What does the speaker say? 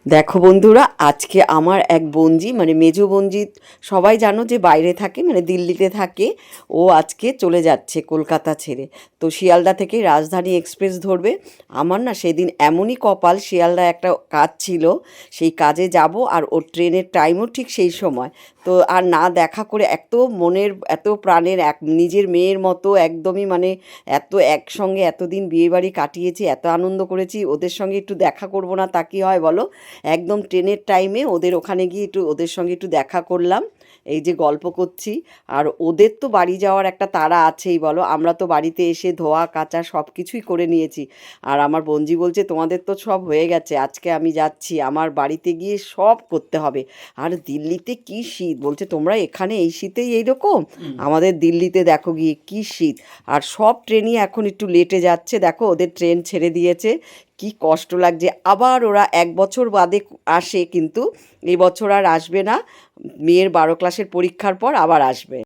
দেখো বন্ধুরা, আজকে আমার এক বোনজি মানে মেজো বোনজি, সবাই জানো যে বাইরে থাকে, মানে দিল্লিতে থাকে। ও আজকে চলে যাচ্ছে কলকাতা ছেড়ে। তো শিয়ালদা থেকে রাজধানী এক্সপ্রেস ধরবে। আমার না সেদিন এমনই কপাল, শিয়ালদা একটা কাজ ছিল, সেই কাজে যাব, আর ওর ট্রেনের টাইমও ঠিক সেই সময়। তো আর না দেখা করে এত মনের এত প্রাণের এক নিজের মেয়ের মতো একদমই, মানে এত একসঙ্গে এতদিন বিয়েবাড়ি কাটিয়েছি, এত আনন্দ করেছি, ওদের সঙ্গে একটু দেখা করব না তা কি হয় বলো। একদম ট্রেনের টাইমে ওদের ওখানে গিয়ে একটু ওদের সঙ্গে একটু দেখা করলাম, এই যে গল্প করছি। আর ওদের তো বাড়ি যাওয়ার একটা তাড়া আছেই বলো, আমরা তো বাড়িতে এসে ধোয়া কাচা সব কিছুই করে নিয়েছি। আর আমার বোনজি বলছে তোমাদের তো সব হয়ে গেছে, আজকে আমি যাচ্ছি, আমার বাড়িতে গিয়ে সব করতে হবে। আর দিল্লিতে কি শীত, বলছে তোমরা এখানে এই শীতেই এইরকম, আমাদের দিল্লিতে দেখো গিয়ে কি শীত। আর সব ট্রেনই এখন একটু লেটে যাচ্ছে, দেখো ওদের ট্রেন ছেড়ে দিয়েছে। কি কষ্ট লাগছে, আবার ওরা 1 বছর বাদে আসে, কিন্তু এই বছর আর আসবে না, মেয়ের 12 ক্লাসের পরীক্ষার পর আবার আসবে।